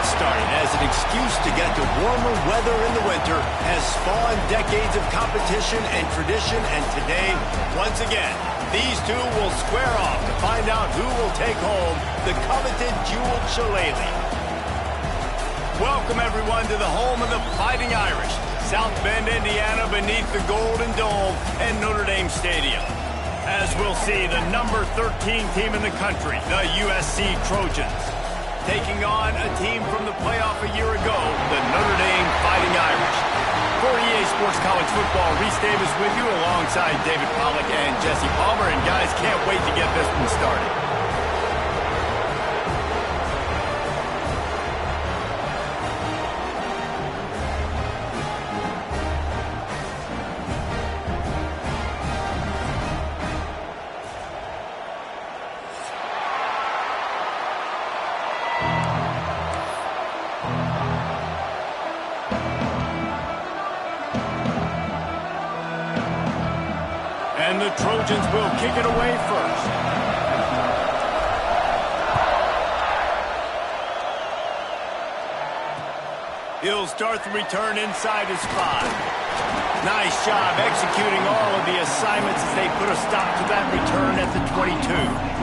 get started, as an excuse to get to warmer weather in the winter has spawned decades of competition and tradition, and today, once again, these two will square off to find out who will take home the coveted jeweled shillelagh. Welcome, everyone, to the home of the Fighting Irish, South Bend, Indiana, beneath the Golden Dome and Notre Dame Stadium. As we'll see, the number 13 team in the country, the USC Trojans, taking on a team from the playoff a year ago, the Notre Dame Fighting Irish. For EA Sports College Football, Reese Davis with you alongside David Pollack and Jesse Palmer. And guys, can't wait to get this one started. And the Trojans will kick it away first. He'll start the return inside his 5. Nice job executing all of the assignments as they put a stop to that return at the 22.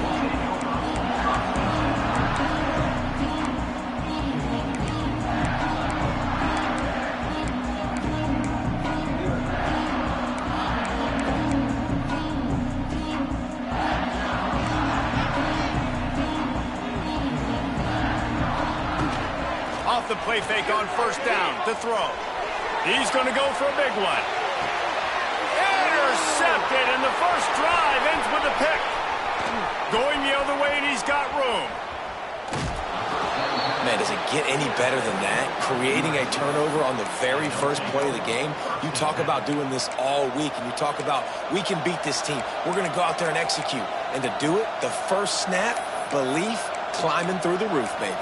Off the play fake on first down to throw. He's going to go for a big one. Intercepted, and the first drive ends with a pick. Going the other way, and he's got room. Man, does it get any better than that? Creating a turnover on the very first play of the game. You talk about doing this all week, and you talk about, we can beat this team. We're going to go out there and execute. And to do it, the first snap, belief, climbing through the roof, baby.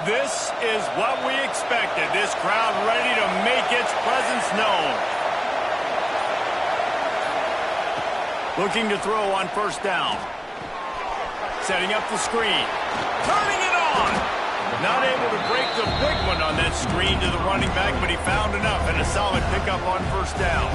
This is what we expected. This crowd ready to make its presence known. Looking to throw on first down. Setting up the screen. Turning it on. Not able to break the big one on that screen to the running back, but he found enough and a solid pickup on first down.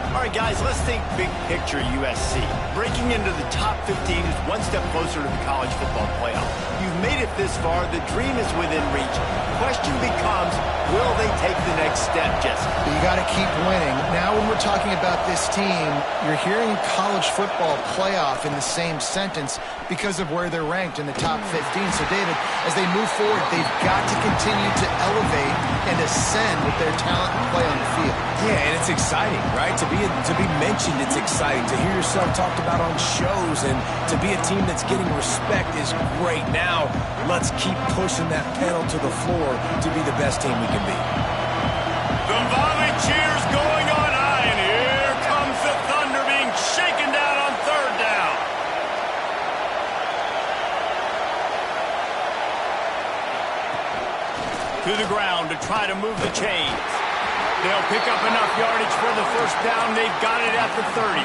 All right, guys, let's think big picture USC. Breaking into the top 15 is one step closer to the college football playoff. You've made it this far. The dream is within reach. Question becomes, will they take the next step, Jesse? You got to keep winning. Now when we're talking about this team, you're hearing college football playoff in the same sentence because of where they're ranked in the top 15. So, David, as they move forward, they've got to continue to elevate and ascend with their talent and play on the field. Yeah, and it's exciting, right? To be mentioned, it's exciting. To hear yourself talked about on shows and to be a team that's getting respect is great. Now, let's keep pushing that pedal to the floor to be the best team we can be. The volley cheers going on high, and here comes the Thunder being shaken down on third down. To the ground to try to move the chains. They'll pick up enough yardage for the first down. They've got it at the 30.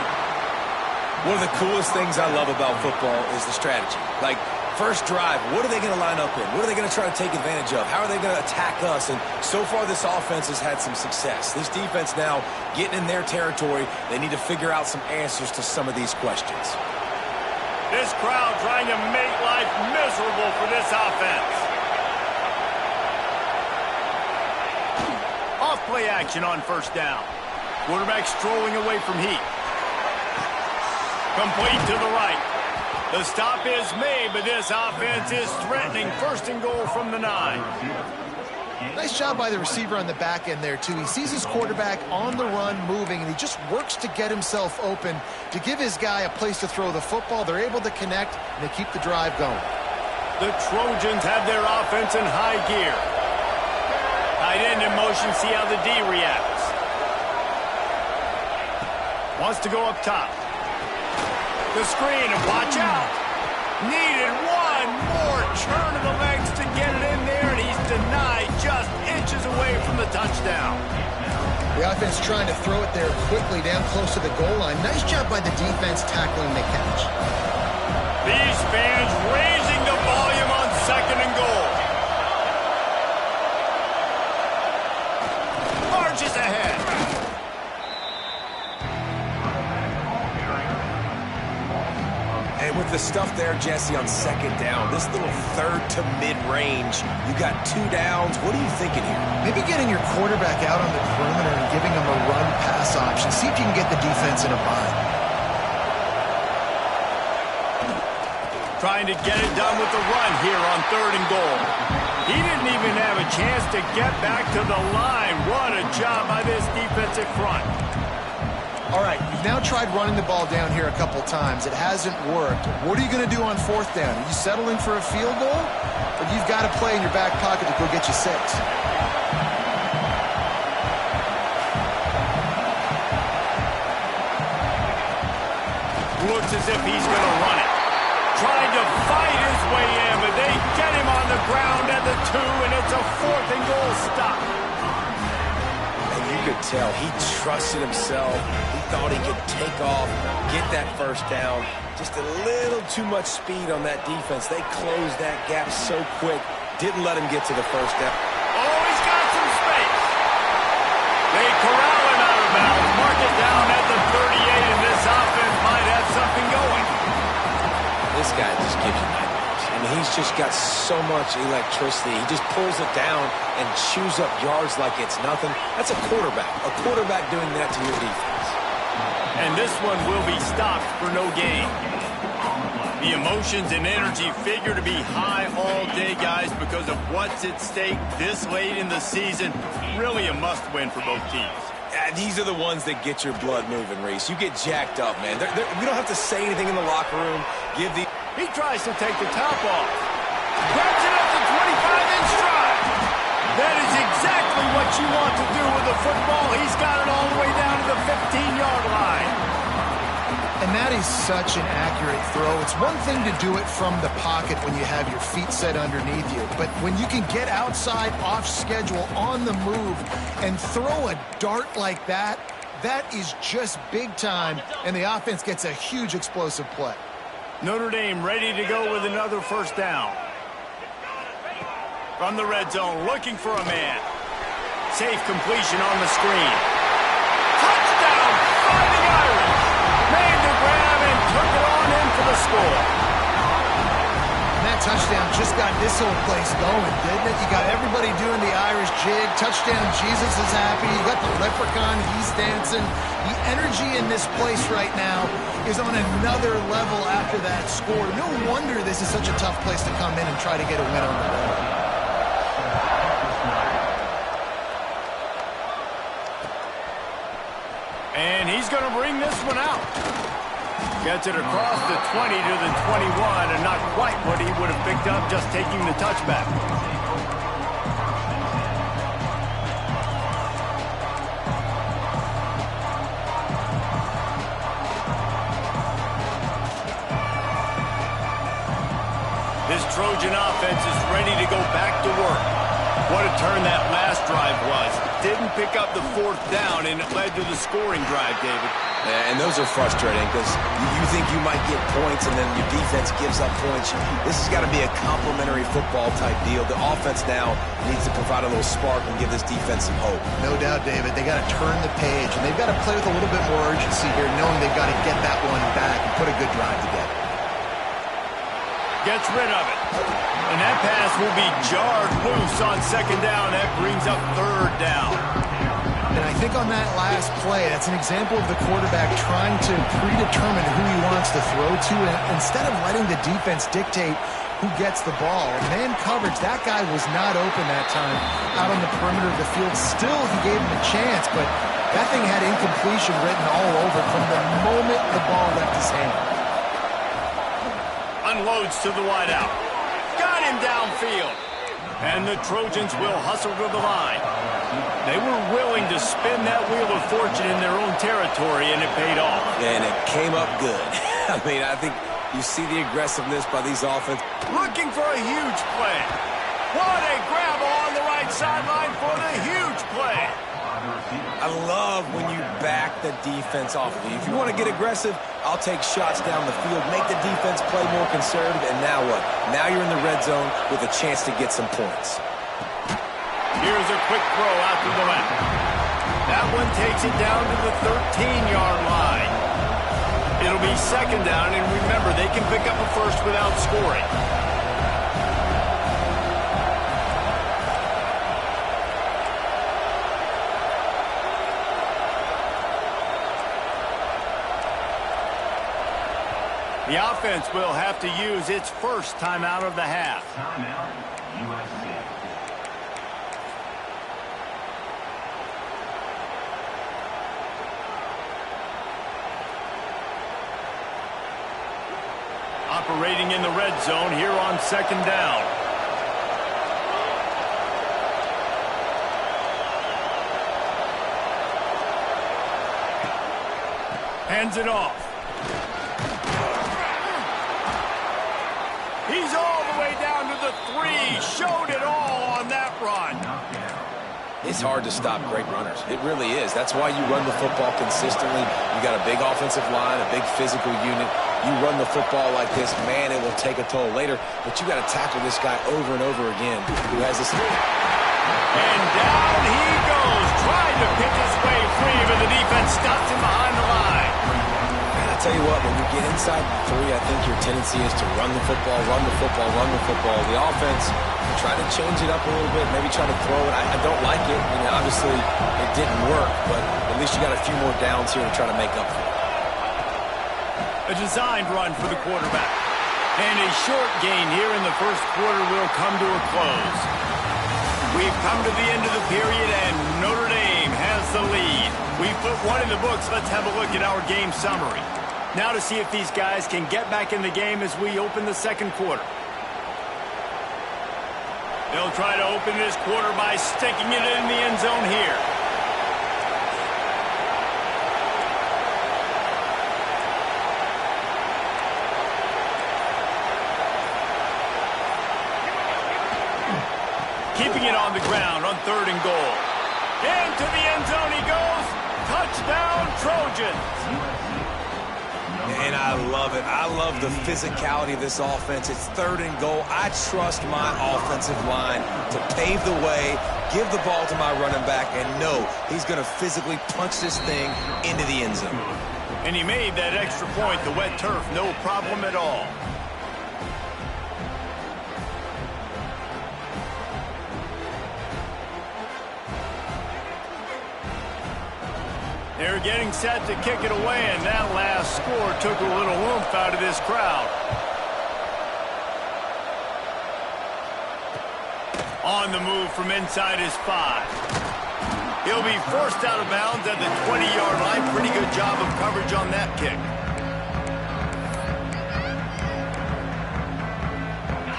One of the coolest things I love about football is the strategy. Like, first drive, what are they going to line up in? What are they going to try to take advantage of? How are they going to attack us? And so far, this offense has had some success. This defense now getting in their territory. They need to figure out some answers to some of these questions. This crowd trying to make life miserable for this offense. Off-play action on first down. Quarterback strolling away from heat. Complete to the right. The stop is made, but this offense is threatening. First and goal from the 9. Nice job by the receiver on the back end there, too. He sees his quarterback on the run moving, and he just works to get himself open to give his guy a place to throw the football. They're able to connect, and they keep the drive going. The Trojans have their offense in high gear. Tight end in motion, see how the D reacts. Wants to go up top. The screen, and watch out. Needed one more turn of the legs to get it in there, and he's denied just inches away from the touchdown. The offense trying to throw it there quickly down close to the goal line. Nice job by the defense tackling the catch. These fans raising the volume on second and goal. inches ahead. And with the stuff there, Jesse, on second down, this little third to mid-range, you got 2 downs. What are you thinking here? Maybe getting your quarterback out on the perimeter and giving him a run-pass option. See if you can get the defense in a bind. Trying to get it done with the run here on 3rd and goal. He didn't even have a chance to get back to the line. What a job by this defensive front. All right, you've now tried running the ball down here a couple times. It hasn't worked. What are you going to do on 4th down? Are you settling for a field goal? Or you've got to play in your back pocket to go get you 6? Looks as if he's going to run it. Trying to fight his way in, but they get him on the ground at the 2, and it's a 4th and goal stop. And you could tell he trusted himself. He thought he could take off, get that 1st down. Just a little too much speed on that defense. They closed that gap so quick. Didn't let him get to the 1st down. Oh, he's got some space. They corral him out of bounds. Mark it down at the 38, and this offense might have something going. This guy just gives you nightmares. I mean, he's just got so much electricity. He just pulls it down and chews up yards like it's nothing. That's a quarterback. A quarterback doing that to your defense. And this one will be stopped for no gain. The emotions and energy figure to be high all day, guys, because of what's at stake this late in the season. Really a must-win for both teams. These are the ones that get your blood moving, Reese. You get jacked up, man. We don't have to say anything in the locker room. He tries to take the top off. Grabs it up to 25 in stride. That is exactly what you want to do with the football. He's got it all the way down to the 15-yard line. And that is such an accurate throw. It's one thing to do it from the pocket when you have your feet set underneath you, but when you can get outside, off schedule, on the move, and throw a dart like that, that is just big time, and the offense gets a huge explosive play. Notre Dame ready to go with another 1st down. From the red zone, looking for a man. Safe completion on the screen. Touchdown, Fighting Irish. Made the grab and took it on in for the score. And that touchdown just got this whole place going, didn't it? You got everybody doing the Irish jig. Touchdown, Jesus is happy. You got the leprechaun, he's dancing. The energy in this place right now is on another level after that score. No wonder this is such a tough place to come in and try to get a win on the road. And he's going to bring this one out. Gets it across the 20 to the 21, and not quite what he would have picked up just taking the touchback. This Trojan offense is ready to go back to work. What a turn that last drive was. Didn't pick up the 4th down, and it led to the scoring drive, David. Yeah, and those are frustrating because you think you might get points and then your defense gives up points. This has got to be a complementary football type deal. The offense now needs to provide a little spark and give this defense some hope. No doubt, David. They got to turn the page, and they've got to play with a little bit more urgency here, knowing they've got to get that one back and put a good drive together. Gets rid of it. And that pass will be jarred loose on 2nd down. That brings up 3rd down. And I think on that last play, that's an example of the quarterback trying to predetermine who he wants to throw to, and instead of letting the defense dictate who gets the ball. Man coverage, that guy was not open that time out on the perimeter of the field. Still, he gave him a chance, but that thing had incompletion written all over from the moment the ball left his hand. Unloads to the wideout. Got him downfield. And the Trojans will hustle to the line. They were willing to spin that wheel of fortune in their own territory, and it paid off. And it came up good. I mean, I think you see the aggressiveness by these offense. Looking for a huge play. What a grab on the right sideline for the huge play. I love when you back the defense off of you. If you want to get aggressive, I'll take shots down the field, make the defense play more conservative, and now what? Now you're in the red zone with a chance to get some points. Here's a quick throw out to the left. That one takes it down to the 13-yard line. It'll be second down, and remember, they can pick up a first without scoring. The offense will have to use its first timeout of the half. Timeout, USC. Operating in the red zone here on second down. Hands it off. He's all the way down to the 3. Showed it all on that run. It's hard to stop great runners. It really is. That's why you run the football consistently. You got a big offensive line, a big physical unit. You run the football like this, man, it will take a toll later. But you got to tackle this guy over and over again who has this. And down he goes, trying to pick his way free, but the defense stops him behind the line. And I tell you what, when you get inside the 3, I think your tendency is to run the football, run the football, run the football. The offense, try to change it up a little bit, maybe try to throw it. I don't like it. You know, obviously, it didn't work, but at least you got a few more downs here to try to make up for it. A designed run for the quarterback. And a short gain here in the first quarter will come to a close. We've come to the end of the period, and Notre Dame has the lead. We've put one in the books. Let's have a look at our game summary. Now to see if these guys can get back in the game as we open the second quarter. They'll try to open this quarter by sticking it in the end zone here. Keeping it on the ground on 3rd and goal. Into the end zone he goes. Touchdown, Trojans. And I love it. I love the physicality of this offense. It's 3rd and goal. I trust my offensive line to pave the way, give the ball to my running back, and know he's going to physically punch this thing into the end zone. And he made that extra point, the wet turf, no problem at all. They're getting set to kick it away, and that last score took a little oomph out of this crowd. On the move from inside his 5. He'll be forced out of bounds at the 20-yard line. Pretty good job of coverage on that kick.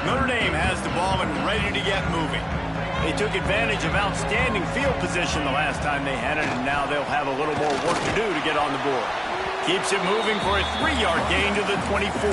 Notre Dame has the ball and ready to get moving. They took advantage of outstanding field position the last time they had it, and now they'll have a little more work to do to get on the board. Keeps it moving for a 3-yard gain to the 24.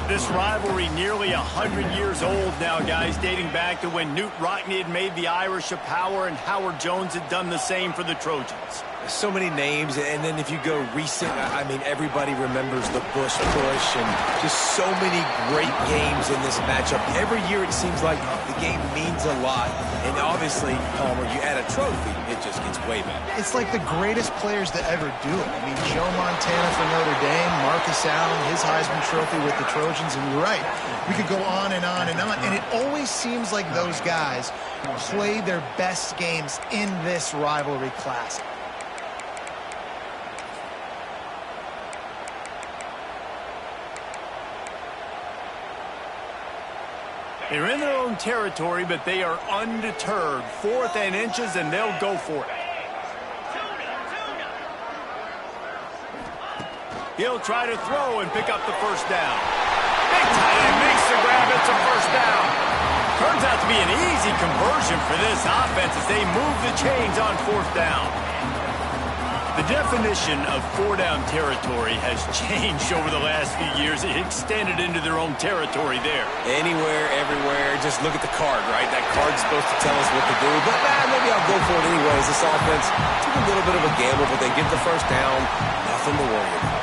This rivalry nearly 100 years old now, guys, dating back to when Newt Rockne had made the Irish a power and Howard Jones had done the same for the Trojans. So many names, and then if you go recent, I mean, everybody remembers the Bush push and just so many great games in this matchup. Every year it seems like the game means a lot, and obviously, Palmer, you add a trophy, it just gets way better. It's like the greatest players to ever do it. I mean, Joe Montana for Notre Dame, Marcus Allen, his Heisman Trophy with the Trojans, and you're right. We could go on and on and on, and it always seems like those guys play their best games in this rivalry classic. They're in their own territory, but they are undeterred. 4th and inches, and they'll go for it. He'll try to throw and pick up the first down. Big tight end makes the grab. It's a first down. Turns out to be an easy conversion for this offense as they move the chains on 4th down. The definition of 4-down territory has changed over the last few years. It extended into their own territory there. Anywhere, everywhere, just look at the card, right? That card's supposed to tell us what to do, but maybe I'll go for it anyways. This offense took a little bit of a gamble, but they get the first down. Nothing to worry about.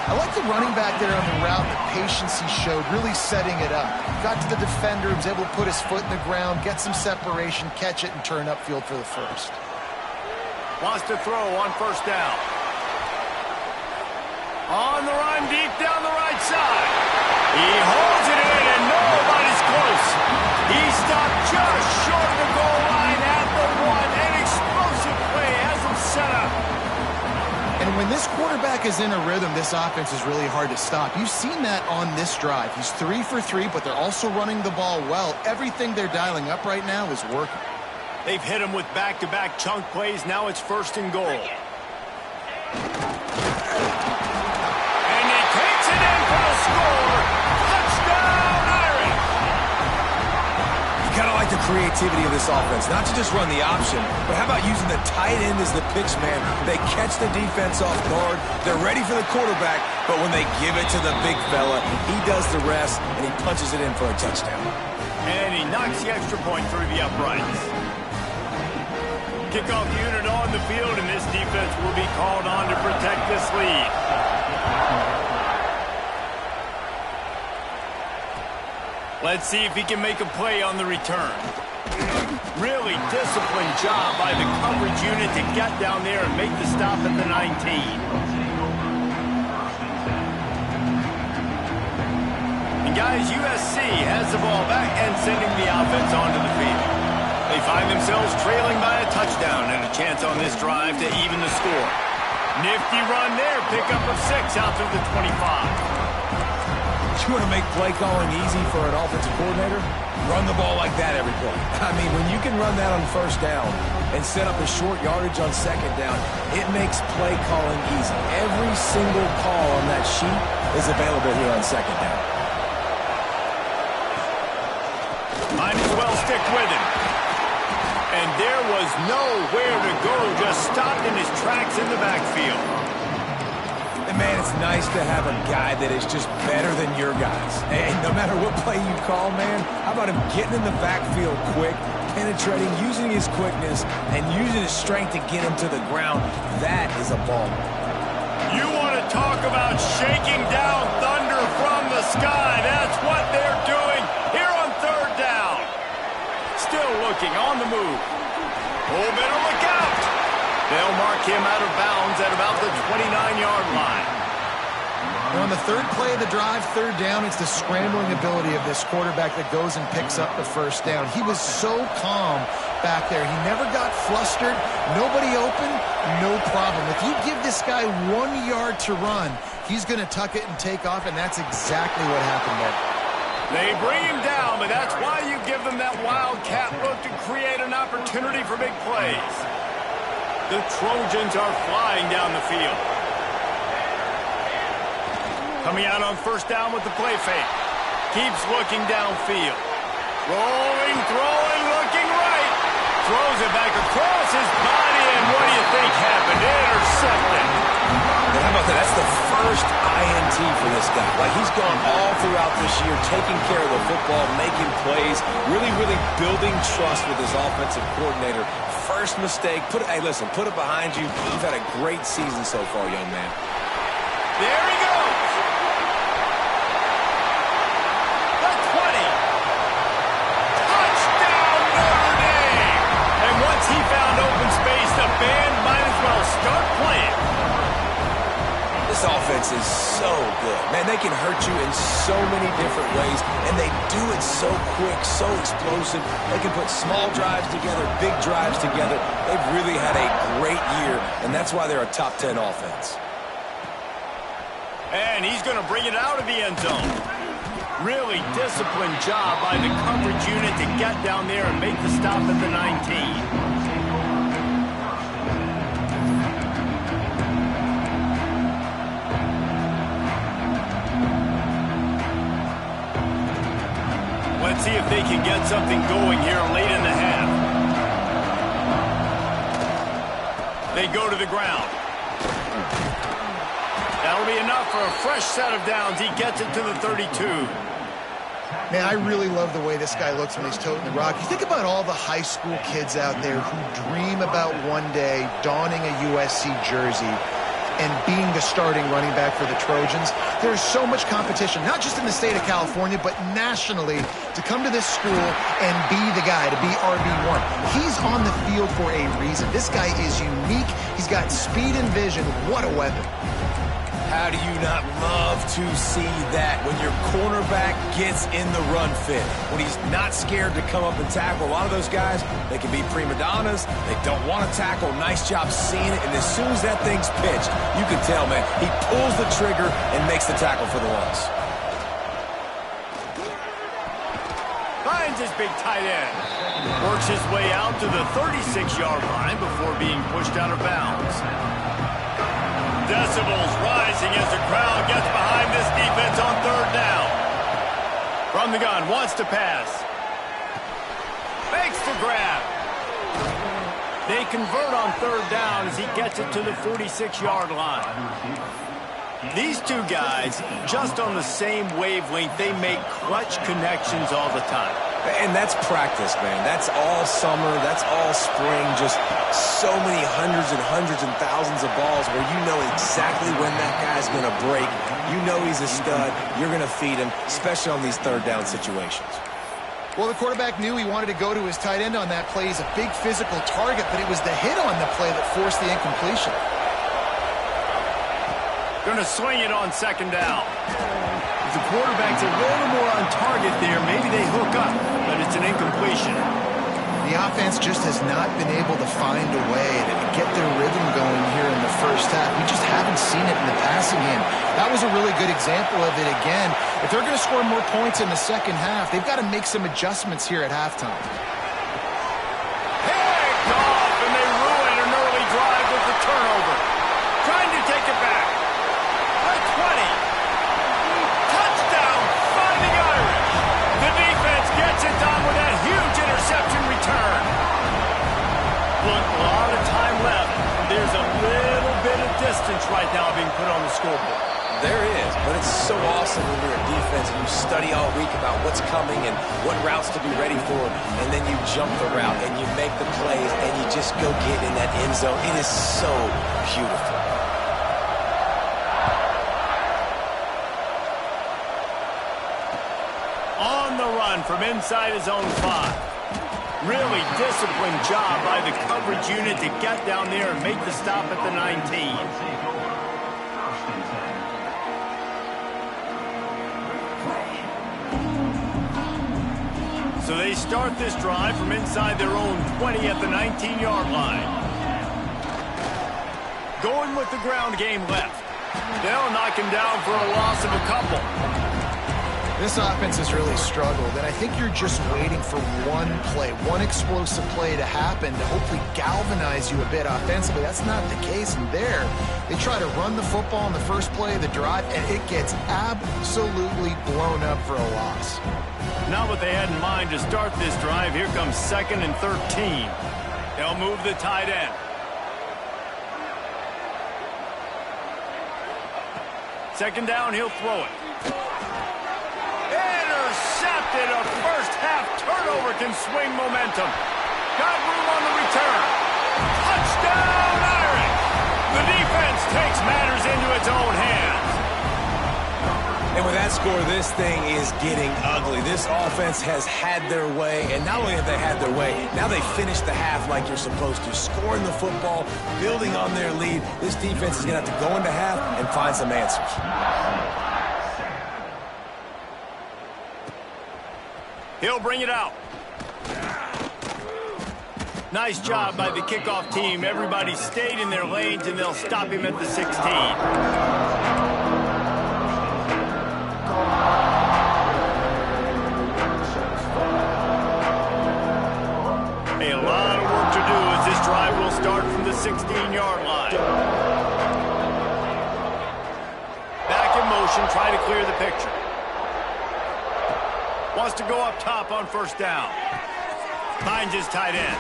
I like the running back there on the route, the patience he showed, really setting it up. Got to the defender, was able to put his foot in the ground, get some separation, catch it, and turn upfield for the first. Wants to throw on first down. On the run, deep down the right side. He holds it in, and nobody's close. He stopped just short of the goal line at the 1. An explosive play has him set up. And when this quarterback is in a rhythm, this offense is really hard to stop. You've seen that on this drive. He's 3 for 3, but they're also running the ball well. Everything they're dialing up right now is working. They've hit him with back-to-back chunk plays. Now it's 1st and goal. And he takes it in for the score. Touchdown, Irish! You kind of like the creativity of this offense. Not to just run the option, but how about using the tight end as the pitch man? They catch the defense off guard. They're ready for the quarterback, but when they give it to the big fella, he does the rest, and he punches it in for a touchdown. And he knocks the extra point through the uprights. Kickoff unit on the field, and this defense will be called on to protect this lead. Let's see if he can make a play on the return. Really disciplined job by the coverage unit to get down there and make the stop at the 19. And guys, USC has the ball back and sending the offense onto the field. They find themselves trailing by a touchdown and a chance on this drive to even the score. Nifty run there, pickup of 6 out to the 25. You want to make play calling easy for an offensive coordinator? Run the ball like that every play. I mean, when you can run that on first down and set up a short yardage on second down, it makes play calling easy. Every single call on that sheet is available here on second down. Might as well stick with him. And there was nowhere to go, just stopped in his tracks in the backfield. And man, it's nice to have a guy that is just better than your guys. And no matter what play you call, man, how about him getting in the backfield quick, penetrating, using his quickness, and using his strength to get him to the ground? That is a ball. You want to talk about shaking down thunder from the sky. That's what they're doing here on 3rd down. Still looking on the move. Oh, better look out. They'll mark him out of bounds at about the 29-yard line. And on the 3rd play of the drive, 3rd down, it's the scrambling ability of this quarterback that goes and picks up the first down. He was so calm back there. He never got flustered. Nobody open, no problem. If you give this guy 1 yard to run, he's going to tuck it and take off, and that's exactly what happened there. They bring him down, but that's why you give them that wildcat look to create an opportunity for big plays. The Trojans are flying down the field. Coming out on first down with the play fake. Keeps looking downfield. Rolling, throwing, looking right. Throws it back across his body, and what do you think happened? Intercepted. And how about that? That's the first INT for this guy. Like, he's gone all throughout this year, taking care of the football, making plays, really, really building trust with his offensive coordinator. First mistake, hey, listen, put it behind you. You've had a great season so far, young man. There he goes. The 20. Touchdown, Notre Dame. And once he found open space, the band might as well start playing. This offense is so good. Man, they can hurt you in so many different ways, and they do it so quick, so explosive. They can put small drives together, big drives together. They've really had a great year, and that's why they're a top 10 offense. And he's going to bring it out of the end zone. Really disciplined job by the coverage unit to get down there and make the stop at the 19. Let's see if they can get something going here late in the half. They go to the ground. That'll be enough for a fresh set of downs. He gets it to the 32. Man, I really love the way this guy looks when he's toting the rock. You think about all the high school kids out there who dream about one day donning a USC jersey. and being the starting running back for the Trojans. There's so much competition, not just in the state of California, but nationally, to come to this school and be the guy, to be RB1. He's on the field for a reason. This guy is unique. He's got speed and vision. What a weapon. How do you not love to see that when your cornerback gets in the run fit, when he's not scared to come up and tackle? A lot of those guys, they can be prima donnas. They don't want to tackle. Nice job seeing it. And as soon as that thing's pitched, you can tell, man, he pulls the trigger and makes the tackle for the loss. Finds his big tight end. Works his way out to the 36-yard line before being pushed out of bounds. Decibels rising as the crowd gets behind this defense on third down. From the gun, wants to pass. Makes the grab. They convert on third down as he gets it to the 46-yard line. These two guys, just on the same wavelength, they make clutch connections all the time. And that's practice, man. That's all summer. That's all spring. Just so many hundreds and thousands of balls where you know exactly when that guy's going to break. You know he's a stud. You're going to feed him, especially on these third down situations. Well, the quarterback knew he wanted to go to his tight end on that play. He's a big physical target, but it was the hit on the play that forced the incompletion. Going to swing it on second down. If the quarterback's a little more on target there, maybe they hook up, but it's an incompletion. The offense just has not been able to find a way to get their rhythm going here in the first half. We just haven't seen it in the passing game. That was a really good example of it again. If they're going to score more points in the second half, they've got to make some adjustments here at halftime. Picked off, and they ruin an early drive with the turnover. Trying to take it back. At 20. Touchdown, Fighting Irish. The defense gets it done with that huge interception return. Look, a lot of time left. There's a little bit of distance right now being put on the scoreboard. There is, but it's so awesome when you're a defense and you study all week about what's coming and what routes to be ready for, and then you jump the route and you make the plays and you just go get in that end zone. It is so beautiful. On the run from inside his own 5. Really disciplined job by the coverage unit to get down there and make the stop at the 19. So they start this drive from inside their own 20 at the 19-yard line. Going with the ground game left. They'll knock him down for a loss of a couple. This offense has really struggled, and I think you're just waiting for one play, one explosive play to happen to hopefully galvanize you a bit offensively. That's not the case, and there, they try to run the football in the first play of the drive, and it gets absolutely blown up for a loss. Not what they had in mind to start this drive. Here comes 2nd and 13. They'll move the tight end. Second down, he'll throw it. Intercepted. A first-half turnover can swing momentum. Got room on the return. Touchdown, Irish! The defense takes matters into its own hands. And with that score, this thing is getting ugly. This offense has had their way, and not only have they had their way, now they finish the half like you're supposed to, scoring the football, building on their lead. This defense is going to have to go into half and find some answers. He'll bring it out. Nice job by the kickoff team. Everybody stayed in their lanes, and they'll stop him at the 16. A lot of work to do as this drive will start from the 16-yard line. Back in motion, try to clear the picture. Wants to go up top on first down. Finds his tight end.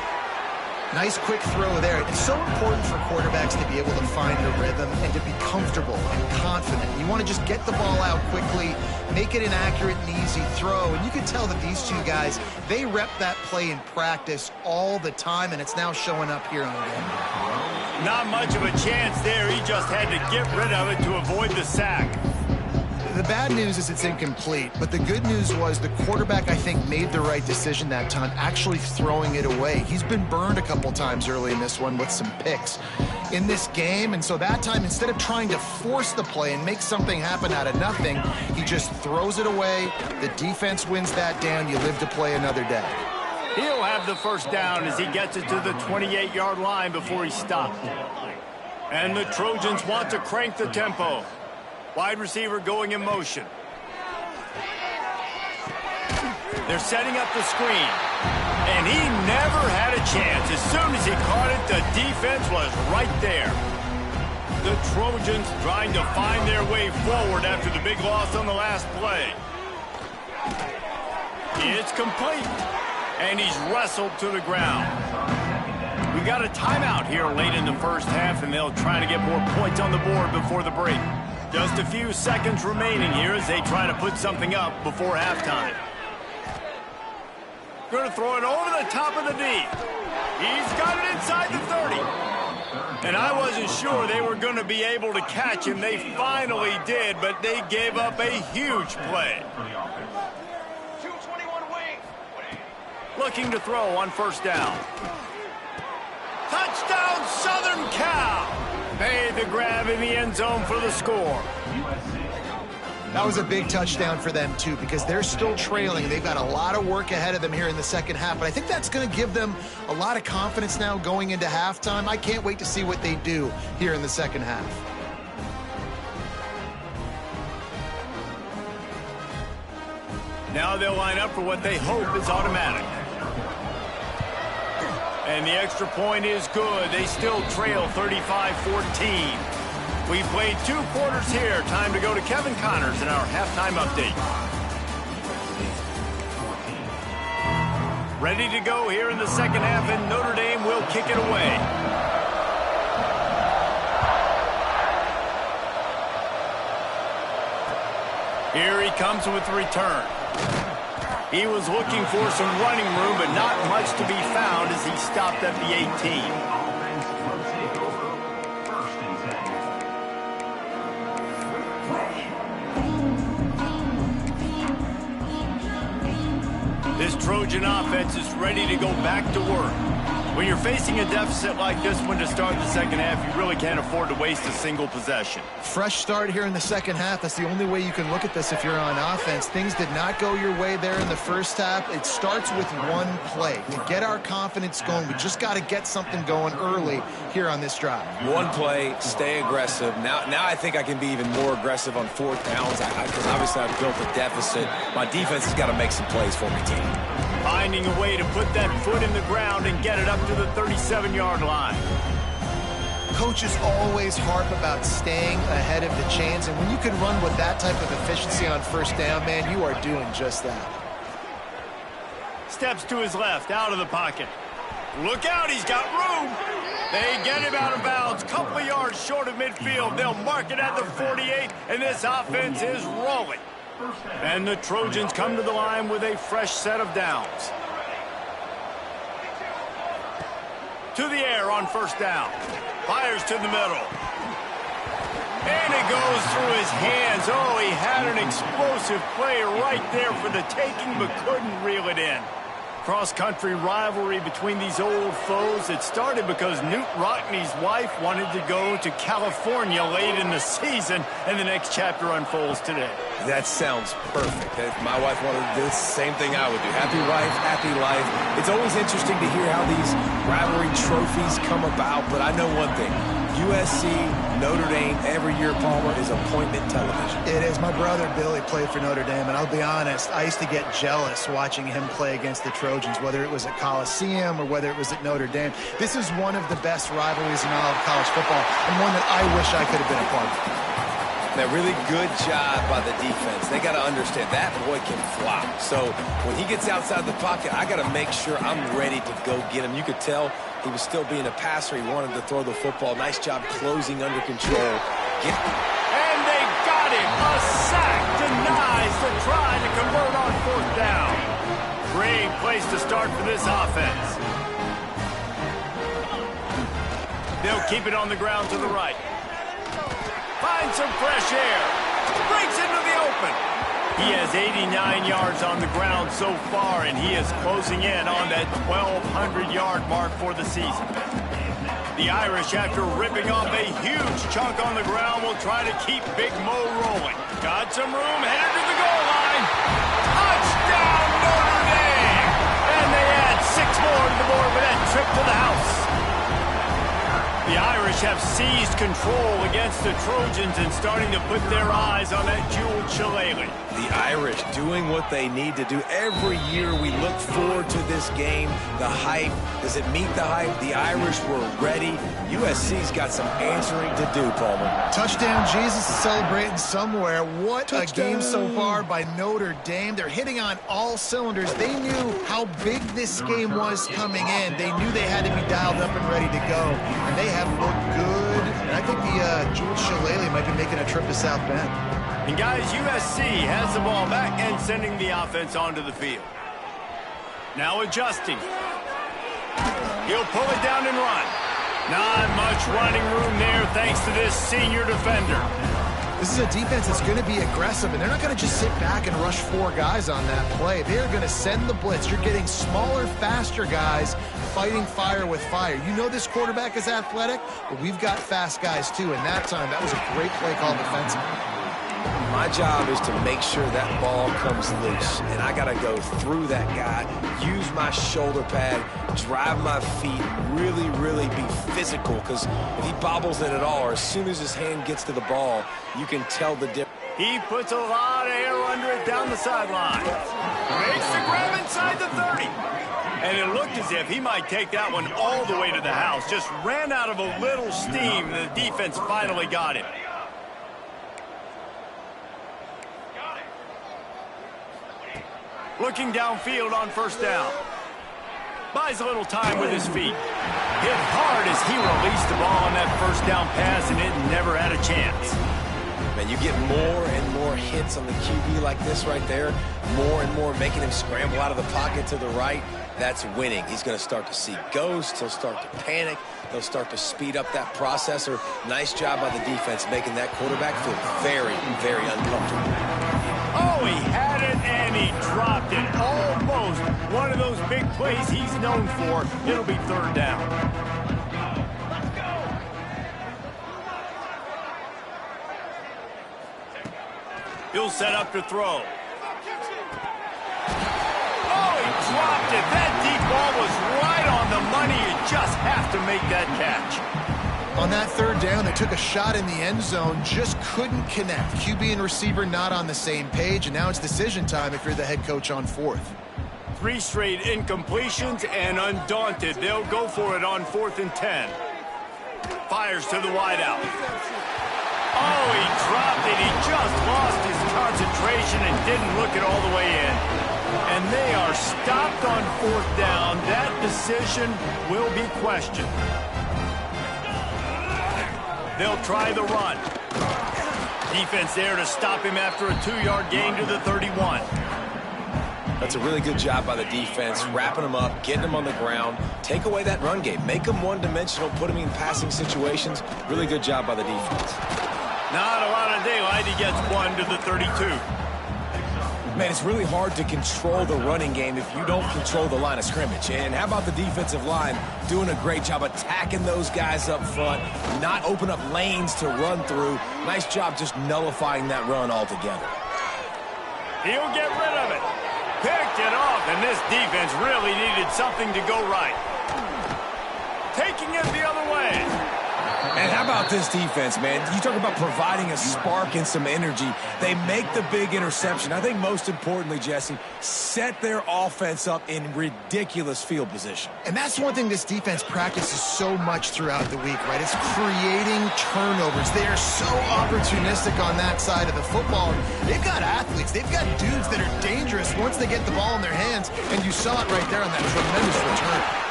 Nice quick throw there. It's so important for quarterbacks to be able to find a rhythm and to be comfortable and confident. You want to just get the ball out quickly, make it an accurate and easy throw. And you can tell that these two guys, they rep that play in practice all the time, and it's now showing up here on the game. Not much of a chance there. He just had to get rid of it to avoid the sack. The bad news is it's incomplete, but the good news was the quarterback, I think, made the right decision that time, actually throwing it away. He's been burned a couple times early in this one with some picks in this game, and so that time, instead of trying to force the play and make something happen out of nothing, he just throws it away. The defense wins that down. You live to play another day. He'll have the first down as he gets it to the 28-yard line before he stopped. And the Trojans want to crank the tempo. Wide receiver going in motion. They're setting up the screen. And he never had a chance. As soon as he caught it, the defense was right there. The Trojans trying to find their way forward after the big loss on the last play. It's complete. And he's wrestled to the ground. We got a timeout here late in the first half, and they'll try to get more points on the board before the break. Just a few seconds remaining here as they try to put something up before halftime. Going to throw it over the top of the D. He's got it inside the 30. And I wasn't sure they were going to be able to catch him. They finally did, but they gave up a huge play. Looking to throw on first down. Touchdown, Southern Cal! Made the grab in the end zone for the score. That was a big touchdown for them, too, because they're still trailing. They've got a lot of work ahead of them here in the second half, but I think that's going to give them a lot of confidence now going into halftime. I can't wait to see what they do here in the second half. Now they'll line up for what they hope is automatic. And the extra point is good. They still trail 35-14. We played 2 quarters here. Time to go to Kevin Connors in our halftime update. Ready to go here in the second half, and Notre Dame will kick it away. Here he comes with the return. He was looking for some running room, but not much to be found as he stopped at the 18. This Trojan offense is ready to go back to work. When you're facing a deficit like this one to start the second half, you really can't afford to waste a single possession. Fresh start here in the second half. That's the only way you can look at this if you're on offense. Things did not go your way there in the first half. It starts with one play. To get our confidence going, we just got to get something going early here on this drive. One play, stay aggressive. Now I think I can be even more aggressive on fourth downs because obviously I've built a deficit. My defense has got to make some plays for me, team. Finding a way to put that foot in the ground and get it up to the 37-yard line. Coaches always harp about staying ahead of the chains, and when you can run with that type of efficiency on first down, man, you are doing just that. Steps to his left, out of the pocket. Look out, he's got room. They get him out of bounds, couple yards short of midfield. They'll mark it at the 48, and this offense is rolling. And the Trojans come to the line with a fresh set of downs. To the air on first down. Fires to the middle. And it goes through his hands. Oh, he had an explosive play right there for the taking, but couldn't reel it in. Cross-country rivalry between these old foes. It started because Newt Rockney's wife wanted to go to California late in the season, and the next chapter unfolds today. That sounds perfect. If my wife wanted to do the same thing I would do. Happy wife, happy life. It's always interesting to hear how these rivalry trophies come about, but I know one thing. USC, Notre Dame, every year, Palmer, is appointment television. It is. My brother Billy played for Notre Dame, and I'll be honest, I used to get jealous watching him play against the Trojans, whether it was at Coliseum or whether it was at Notre Dame. This is one of the best rivalries in all of college football, and one that I wish I could have been a part of. That really good job by the defense. They got to understand that boy can fly. So when he gets outside the pocket, I got to make sure I'm ready to go get him. You could tell he was still being a passer. He wanted to throw the football. Nice job closing under control. And they got him. A sack denies the try to convert on fourth down. Great place to start for this offense. They'll keep it on the ground to the right. Finds some fresh air. Breaks into the open. He has 89 yards on the ground so far, and he is closing in on that 1,200-yard mark for the season. The Irish, after ripping off a huge chunk on the ground, will try to keep Big Mo rolling. Got some room, headed to the goal line. Touchdown, Notre Dame! And they add 6 more to the board with that trip to the house. The Irish have seized control against the Trojans and starting to put their eyes on that jeweled shillelagh. The Irish doing what they need to do. Every year we look forward to this game. The hype, does it meet the hype? The Irish were ready. USC's got some answering to do, Palmer. Touchdown, Jesus is celebrating somewhere. What a game so far by Notre Dame. They're hitting on all cylinders. They knew how big this game was coming in. They knew they had to be dialed up and ready to go. And they have looked good. And I think the jeweled shillelagh might be making a trip to South Bend. And guys, USC has the ball back and sending the offense onto the field. Now adjusting. He'll pull it down and run. Not much running room there thanks to this senior defender. This is a defense that's going to be aggressive, and they're not going to just sit back and rush 4 guys on that play. They're going to send the blitz. You're getting smaller, faster guys fighting fire with fire. You know this quarterback is athletic, but we've got fast guys too, and that time, that was a great play call defensively. My job is to make sure that ball comes loose, and I got to go through that guy, use my shoulder pad, drive my feet, really be physical, because if he bobbles it at all, or as soon as his hand gets to the ball, you can tell the difference. He puts a lot of air under it down the sideline. Makes the grab inside the 30. And it looked as if he might take that one all the way to the house. Just ran out of a little steam, and the defense finally got him. Looking downfield on first down. Buys a little time with his feet. Hit hard as he released the ball on that first down pass, and it never had a chance. Man, you get more and more hits on the QB like this right there. More and more making him scramble out of the pocket to the right. That's winning. He's going to start to see ghosts. He'll start to panic. They'll start to speed up that processor. Nice job by the defense making that quarterback feel very uncomfortable. Oh, he had it, and he dropped it. Almost one of those big plays he's known for. It'll be third down. He'll set up to throw. Oh, he dropped it. That deep ball was right on the money. You just have to make that catch. On that third down, they took a shot in the end zone, just couldn't connect. QB and receiver not on the same page, and now it's decision time if you're the head coach on 4th. 3 straight incompletions, and undaunted, they'll go for it on 4th and 10. Fires to the wideout. Oh, he dropped it. He just lost his concentration and didn't look it all the way in. And they are stopped on 4th down. That decision will be questioned. They'll try the run. Defense there to stop him after a 2-yard gain to the 31. That's a really good job by the defense, wrapping him up, getting him on the ground. Take away that run game. Make him one-dimensional, put him in passing situations. Really good job by the defense. Not a lot of daylight. He gets 1 to the 32. Man, it's really hard to control the running game if you don't control the line of scrimmage. And how about the defensive line doing a great job attacking those guys up front, not open up lanes to run through. Nice job just nullifying that run altogether. He'll get rid of it. Picked it off, and this defense really needed something to go right. Taking it the other way. And how about this defense, man? You talk about providing a spark and some energy. They make the big interception. I think most importantly, Jesse, set their offense up in ridiculous field position. And that's one thing this defense practices so much throughout the week, right? It's creating turnovers. They are so opportunistic on that side of the football. They've got athletes. They've got dudes that are dangerous once they get the ball in their hands. And you saw it right there on that tremendous return.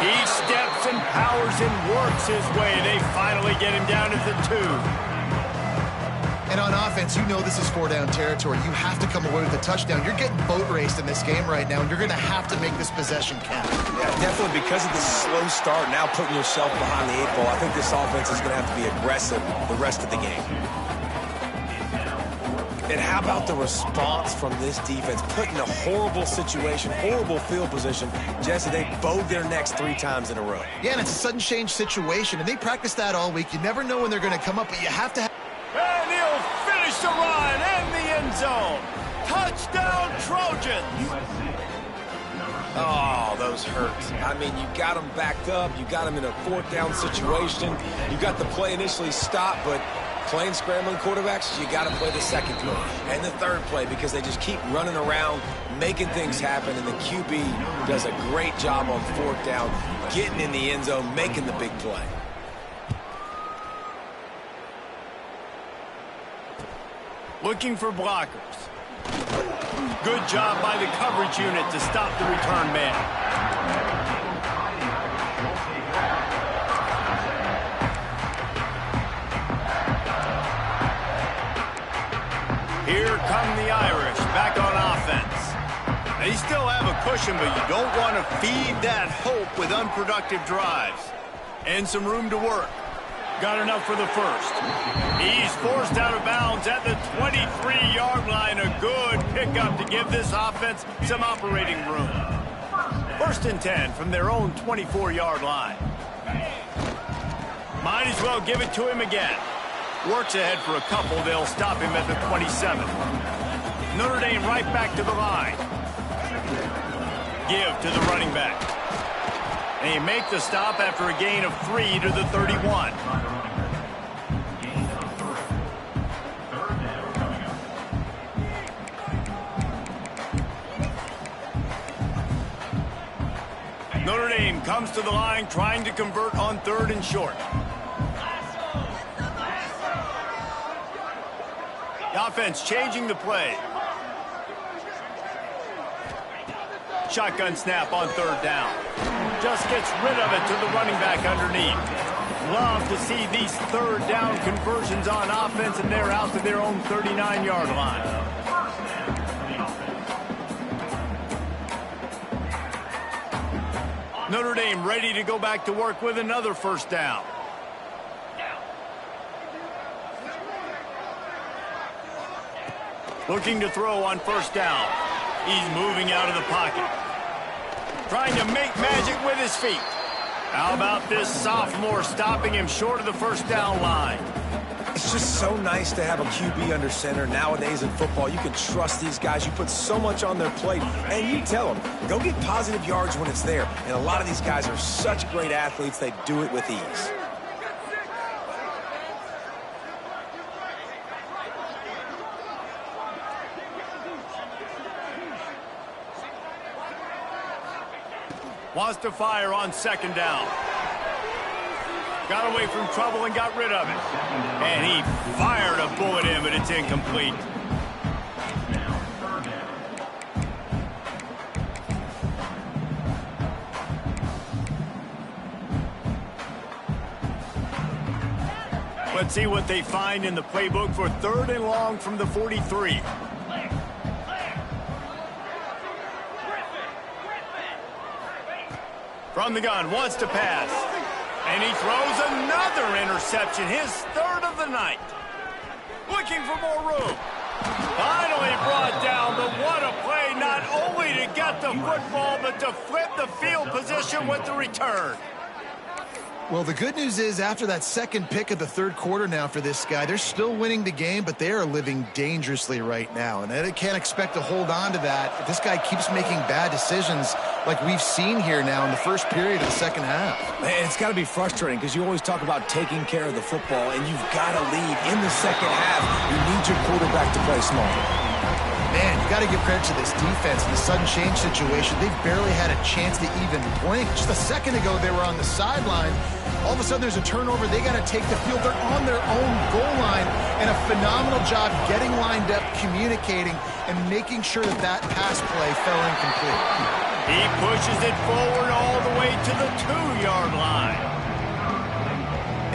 He steps and powers and works his way. They finally get him down to the 2. And on offense, you know this is four-down territory. You have to come away with a touchdown. You're getting boat raced in this game right now, and you're going to have to make this possession count. Yeah, definitely because of this slow start, now putting yourself behind the 8 ball, I think this offense is going to have to be aggressive the rest of the game. And how about the response from this defense? Put in a horrible situation, horrible field position. Jesse, they bowed their necks 3 times in a row. Yeah, and it's a sudden change situation, and they practice that all week. You never know when they're going to come up, but you have to have... And he'll finish the run and the end zone. Touchdown, Trojans. Oh, those hurt. I mean, you got them backed up. You got them in a 4th down situation. You got the play initially stopped, but playing scrambling quarterbacks, you got to play the 2nd play and the 3rd play because they just keep running around, making things happen, and the QB does a great job on 4th down, getting in the end zone, making the big play. Looking for blockers. Good job by the coverage unit to stop the return man. Here come the Irish back on offense. They still have a cushion, but you don't want to feed that hope with unproductive drives. And some room to work. Got enough for the first. He's forced out of bounds at the 23-yard line. A good pickup to give this offense some operating room. 1st and 10 from their own 24-yard line. Might as well give it to him again. Works ahead for a couple. They'll stop him at the 27. Notre Dame right back to the line. Give to the running back. And he make the stop after a gain of 3 to the 31. Notre Dame comes to the line trying to convert on 3rd and short. The offense changing the play. Shotgun snap on 3rd down. Just gets rid of it to the running back underneath. Love to see these 3rd down conversions on offense, and they're out to their own 39-yard line. Notre Dame ready to go back to work with another 1st down. Looking to throw on 1st down. He's moving out of the pocket. Trying to make magic with his feet. How about this sophomore stopping him short of the 1st down line? It's just so nice to have a QB under center. Nowadays in football, you can trust these guys. You put so much on their plate, and you tell them, go get positive yards when it's there. And a lot of these guys are such great athletes, they do it with ease. Wants to fire on 2nd down. Got away from trouble and got rid of it. And he fired a bullet in, but it's incomplete. Let's see what they find in the playbook for 3rd and long from the 43. From the gun, wants to pass. And he throws another interception, his 3rd of the night. Looking for more room. Finally brought down, but what a play, not only to get the football, but to flip the field position with the return. Well, the good news is after that 2nd pick of the 3rd quarter now for this guy, they're still winning the game, but they are living dangerously right now. And they can't expect to hold on to that if this guy keeps making bad decisions like we've seen here now in the 1st period of the 2nd half. Man, it's got to be frustrating because you always talk about taking care of the football, and you've got to lead in the 2nd half. You need your quarterback to play small. Man, you got to give credit to this defense in the sudden change situation. They've barely had a chance to even blink. Just a second ago, they were on the sideline. All of a sudden, there's a turnover. They got to take the field. They're on their own goal line, and a phenomenal job getting lined up, communicating, and making sure that that pass play fell incomplete. He pushes it forward all the way to the 2-yard line.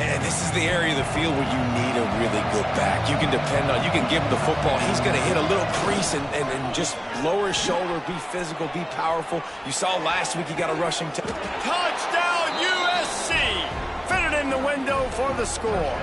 And And this is the area of the field where you need a really good back. You can depend on, you can give him the football. He's going to hit a little crease and just lower his shoulder, be physical, be powerful. You saw last week he got a rushing Touchdown, USC! Fitted in the window for the score.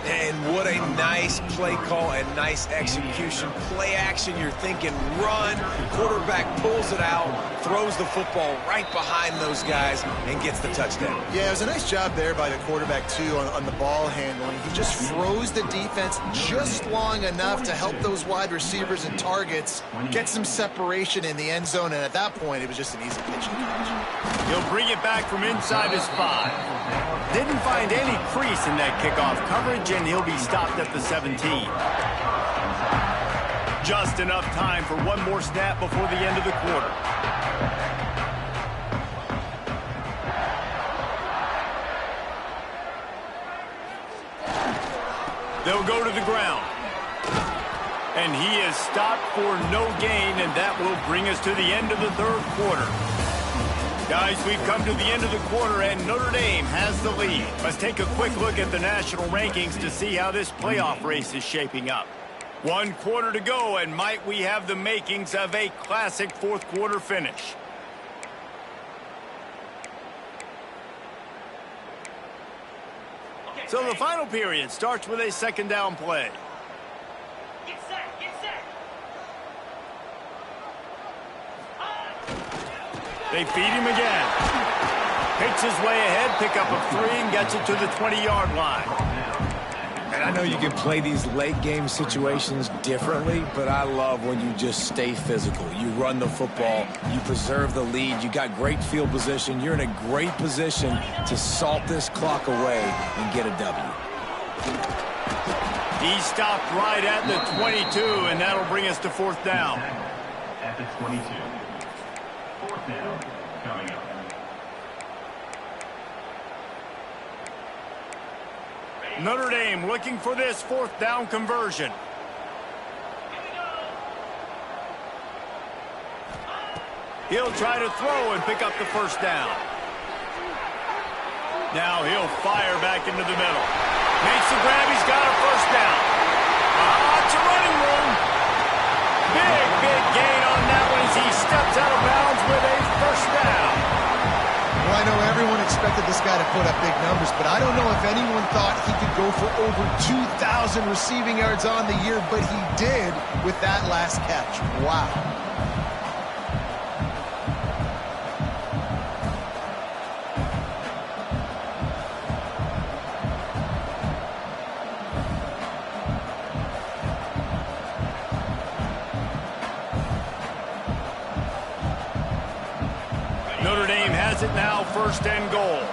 And what a nice play call and nice execution. Play action, you're thinking run. Quarterback pulls it out, throws the football right behind those guys, and gets the touchdown. Yeah, it was a nice job there by the quarterback, too, on the ball handling. He just froze the defense just long enough to help those wide receivers and targets get some separation in the end zone, and at that point, it was just an easy pitch and catch. He'll bring it back from inside his 5. Didn't find any crease in that kickoff coverage, and he'll be stopped at the 17. Just enough time for one more snap before the end of the quarter. They'll go to the ground. And he is stopped for no gain, and that will bring us to the end of the third quarter. Guys, we've come to the end of the quarter, and Notre Dame has the lead. Let's take a quick look at the national rankings to see how this playoff race is shaping up. 1 quarter to go, and might we have the makings of a classic fourth quarter finish. So the final period starts with a second down play. Get set, get set. They feed him again. Picks his way ahead, pick up a 3, and gets it to the 20-yard line. And I know you can play these late game situations differently, but I love when you just stay physical. You run the football, you preserve the lead, you got great field position, you're in a great position to salt this clock away and get a W. He stopped right at the 22, and that'll bring us to fourth down. At the 22. Fourth down coming up. Notre Dame looking for this fourth down conversion. He'll try to throw and pick up the first down. Now he'll fire back into the middle. Makes the grab, he's got a first down. It's a running room. Big gain on that one as he steps out of bounds with a first down. Well, I know everyone expected this guy to put up big numbers, but I don't know if anyone thought he could go for over 2,000 receiving yards on the year, but he did with that last catch. Wow. Notre Dame has it now, first and goal.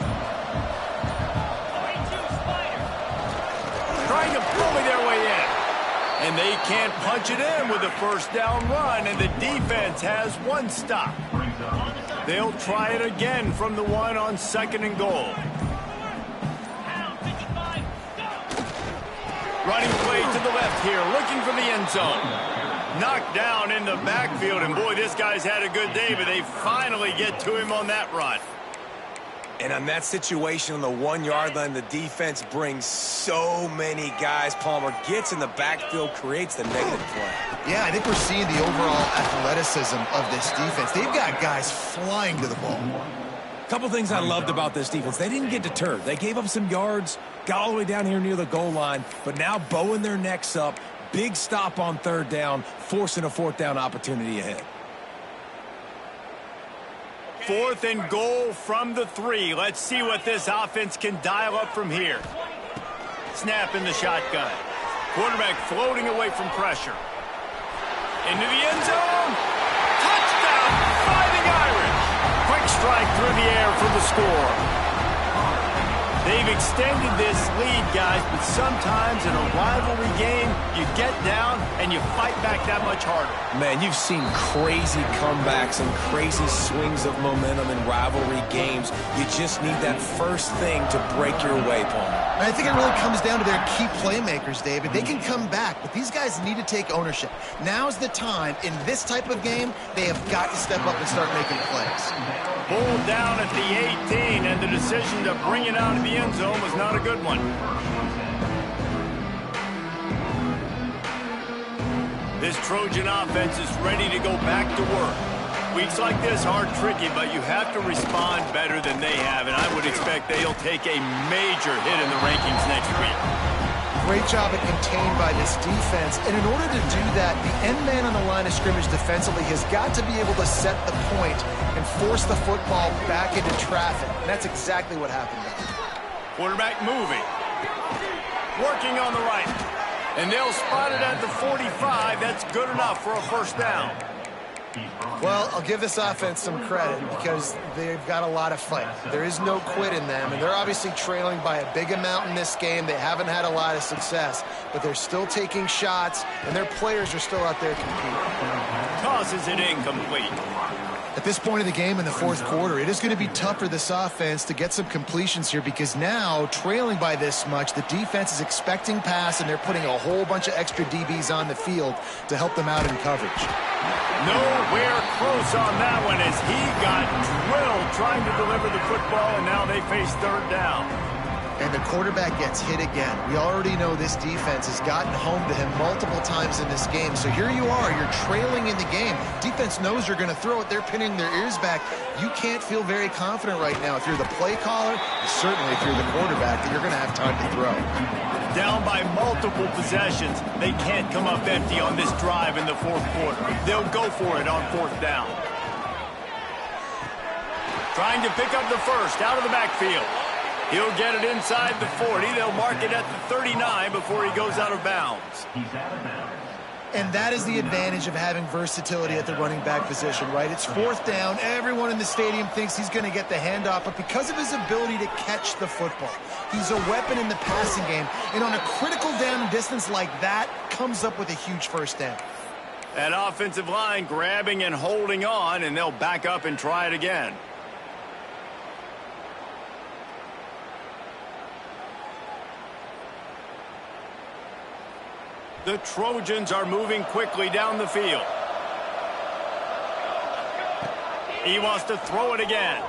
Trying to bully their way in. And they can't punch it in with a first down run, and the defense has one stop. They'll try it again from the 1 on second and goal. Running play to the left here, looking for the end zone. Knocked down in the backfield, and boy, this guy's had a good day, but they finally get to him on that run. And on that situation on the 1-yard line, the defense brings so many guys. Palmer gets in the backfield, creates the negative play. Yeah, I think we're seeing the overall athleticism of this defense. They've got guys flying to the ball. A couple things I loved about this defense. They didn't get deterred. They gave up some yards, got all the way down here near the goal line, but now bowing their necks up. Big stop on third down, forcing a fourth down opportunity ahead. Fourth and goal from the 3. Let's see what this offense can dial up from here. Snap in the shotgun. Quarterback floating away from pressure. Into the end zone. Touchdown, Fighting Irish. Quick strike through the air for the score. They've extended this lead, guys, but sometimes in a rivalry game, You get down and you fight back that much harder. Man, you've seen crazy comebacks and crazy swings of momentum in rivalry games. You just need that first thing to break your way, Paul. I think it really comes down to their key playmakers, David. They can come back, but these guys need to take ownership. Now's the time. In this type of game, they have got to step up and start making plays. Pulled down at the 18, and the decision to bring it out of the end zone was not a good one. This Trojan offense is ready to go back to work. Weeks like this are tricky, but you have to respond better than they have, and I would expect they'll take a major hit in the rankings next week. Great job at contained by this defense, and in order to do that, the end man on the line of scrimmage defensively has got to be able to set the point and force the football back into traffic, and that's exactly what happened there. Quarterback moving, working on the right, and they'll spot it at the 45. That's good enough for a first down. Well, I'll give this offense some credit because they've got a lot of fight. There is no quit in them, and they're obviously trailing by a big amount in this game. They haven't had a lot of success, but they're still taking shots, and their players are still out there competing. Tosses it incomplete. At this point of the game in the fourth quarter, it is going to be tough for this offense to get some completions here because now, trailing by this much, the defense is expecting pass, and they're putting a whole bunch of extra DBs on the field to help them out in coverage. Nowhere close on that one as he got drilled trying to deliver the football, and now they face third down. And the quarterback gets hit again. We already know this defense has gotten home to him multiple times in this game. So here you are, you're trailing in the game. Defense knows you're going to throw it. They're pinning their ears back. You can't feel very confident right now. If you're the play caller, certainly if you're the quarterback, that you're going to have time to throw. Down by multiple possessions, they can't come up empty on this drive in the fourth quarter. They'll go for it on fourth down. Trying to pick up the first out of the backfield. He'll get it inside the 40. They'll mark it at the 39 before he goes out of bounds. He's out of bounds. And that is the advantage of having versatility at the running back position, right? It's fourth down. Everyone in the stadium thinks he's going to get the handoff, but because of his ability to catch the football, he's a weapon in the passing game. And on a critical down and distance like that, comes up with a huge first down. That offensive line grabbing and holding on, and they'll back up and try it again. The Trojans are moving quickly down the field. He wants to throw it again.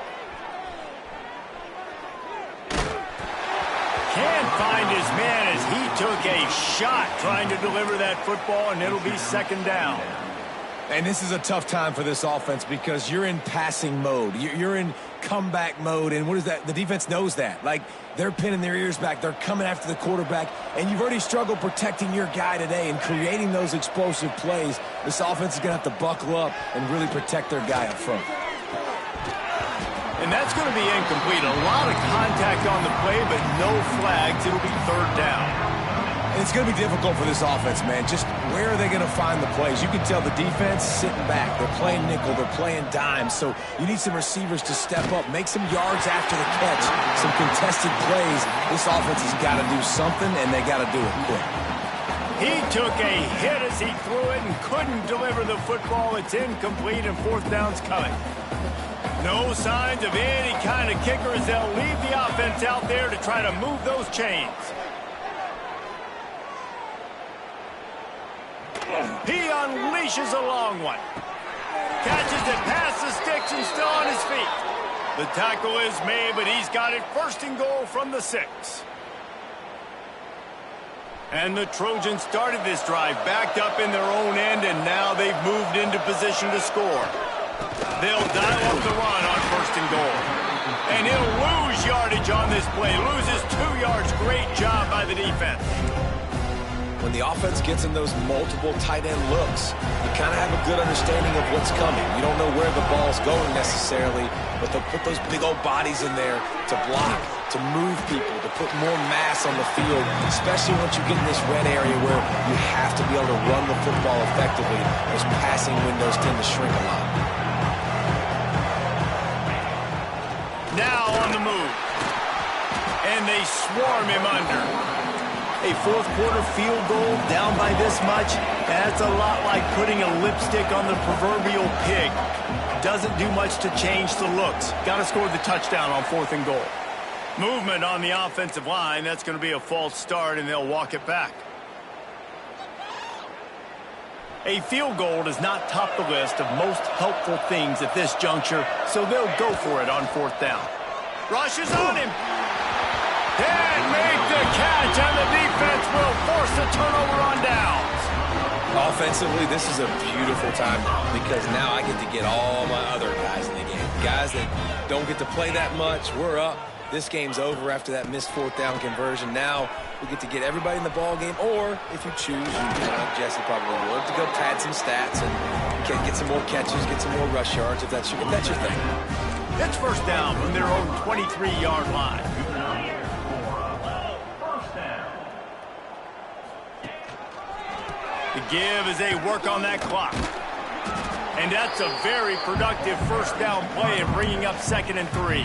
Can't find his man as he took a shot trying to deliver that football, and it'll be second down. And this is a tough time for this offense because you're in passing mode. You're in comeback mode, and what is that? The defense knows that. Like, they're pinning their ears back. They're coming after the quarterback, and you've already struggled protecting your guy today and creating those explosive plays. This offense is going to have to buckle up and really protect their guy up front. And that's going to be incomplete. A lot of contact on the play, but no flags. It'll be third down. And it's going to be difficult for this offense, man. Just where are they going to find the plays? You can tell the defense sitting back. They're playing nickel. They're playing dime. So you need some receivers to step up, make some yards after the catch, some contested plays. This offense has got to do something, and they got to do it quick. He took a hit as he threw it and couldn't deliver the football. It's incomplete, and fourth down's coming. No signs of any kind of kicker as they'll leave the offense out there to try to move those chains. He unleashes a long one. Catches it past the sticks and still on his feet. The tackle is made, but he's got it first and goal from the 6. And the Trojans started this drive backed up in their own end, and now they've moved into position to score. They'll dial up the run on first and goal. And he'll lose yardage on this play. Loses 2 yards. Great job by the defense. When the offense gets in those multiple tight end looks, you kind of have a good understanding of what's coming. You don't know where the ball's going necessarily, but they'll put those big old bodies in there to block, to move people, to put more mass on the field, especially once you get in this red area where you have to be able to run the football effectively. Those passing windows tend to shrink a lot. Now on the move. And they swarm him under. A fourth-quarter field goal down by this much, that's a lot like putting a lipstick on the proverbial pig. Doesn't do much to change the looks. Got to score the touchdown on 4th and goal. Movement on the offensive line. That's going to be a false start, and they'll walk it back. A field goal does not top the list of most helpful things at this juncture, so they'll go for it on 4th down. Rushes on him. And make the catch, and the defense will force a turnover on downs. Offensively, this is a beautiful time now because now I get to get all my other guys in the game. Guys that don't get to play that much, we're up. This game's over after that missed 4th down conversion. Now we get to get everybody in the ball game, or if you choose, like Jesse probably would, to go pad some stats and get some more catches, get some more rush yards if that's your thing. It's 1st down from their own 23-yard line. The give as they work on that clock. And that's a very productive 1st down play and bringing up 2nd and 3.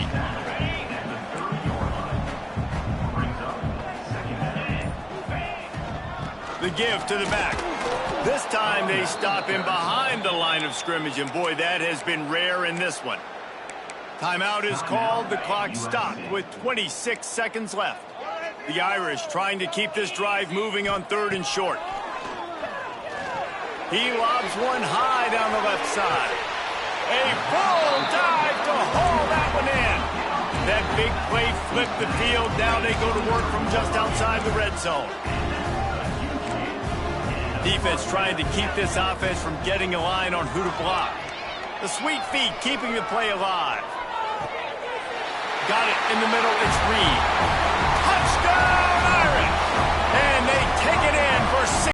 The give to the back. This time they stop him behind the line of scrimmage, and boy, that has been rare in this one. Timeout is called. The clock stopped with 26 seconds left. The Irish trying to keep this drive moving on 3rd and short. He lobs one high down the left side. A full dive to haul that one in. That big play flipped the field. Now they go to work from just outside the red zone. Defense trying to keep this offense from getting a line on who to block. The sweet feet keeping the play alive. Got it in the middle. It's Reed.